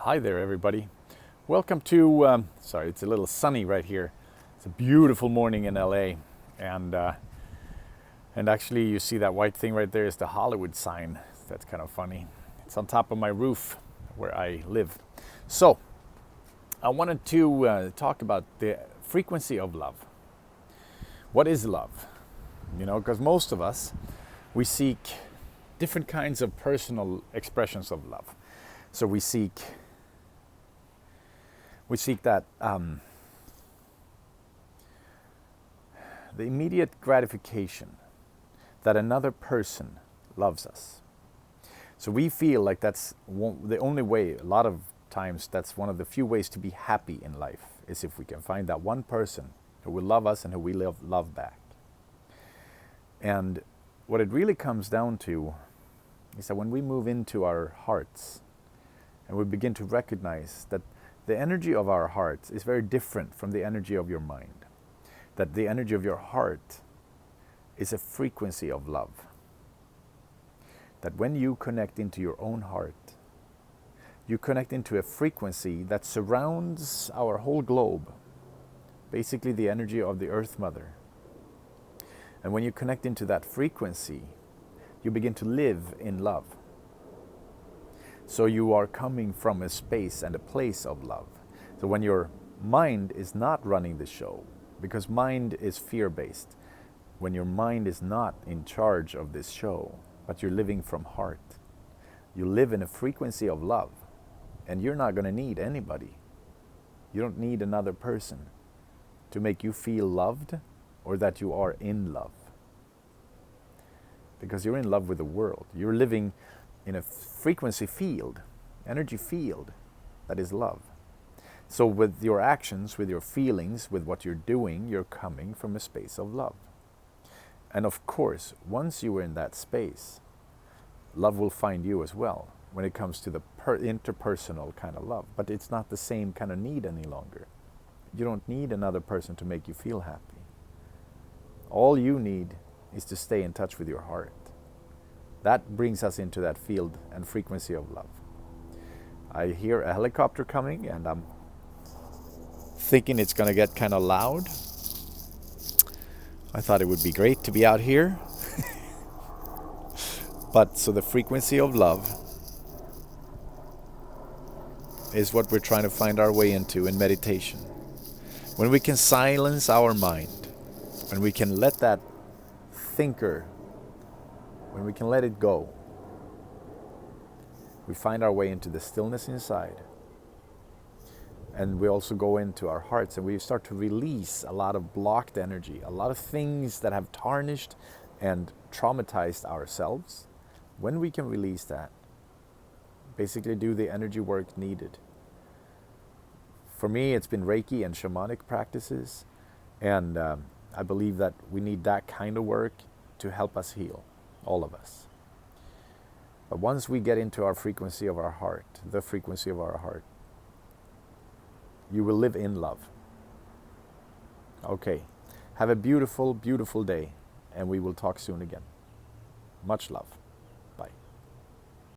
Hi there, everybody. Welcome to, sorry, it's a little sunny right here. It's a beautiful morning in LA. And, uh, and actually, you see that white thing right there is the Hollywood sign. That's kind of funny. It's on top of my roof where I live. So, I wanted to talk about the frequency of love. What is love? You know, because most of us, we seek different kinds of personal expressions of love. So we seek that the immediate gratification that another person loves us. So we feel like that's the only way. A lot of times, that's one of the few ways to be happy in life, is if we can find that one person who will love us and who we love back. And what it really comes down to is that when we move into our hearts and we begin to recognize that the energy of our hearts is very different from the energy of your mind, that the energy of your heart is a frequency of love. That when you connect into your own heart, you connect into a frequency that surrounds our whole globe, basically the energy of the Earth Mother. And when you connect into that frequency, you begin to live in love. So you are coming from a space and a place of love. So when your mind is not running the show, because mind is fear-based, when your mind is not in charge of this show, but you're living from heart, you live in a frequency of love, and you're not going to need anybody. You don't need another person to make you feel loved or that you are in love. Because you're in love with the world. You're living in a frequency field, energy field, that is love. So with your actions, with your feelings, with what you're doing, you're coming from a space of love. And of course, once you are in that space, love will find you as well when it comes to the interpersonal kind of love. But it's not the same kind of need any longer. You don't need another person to make you feel happy. All you need is to stay in touch with your heart. That brings us into that field and frequency of love. I hear a helicopter coming and I'm thinking it's going to get kind of loud. I thought it would be great to be out here. But so the frequency of love is what we're trying to find our way into in meditation. When we can silence our mind, when we can let that thinker, when we can let it go, we find our way into the stillness inside. And we also go into our hearts and we start to release a lot of blocked energy, a lot of things that have tarnished and traumatized ourselves. When we can release that, basically do the energy work needed. For me, it's been Reiki and shamanic practices. And I believe that we need that kind of work to help us heal, all of us. But once we get into our frequency of our heart, the frequency of our heart, you will live in love. Okay, have a beautiful, beautiful day, and we will talk soon again. Much love.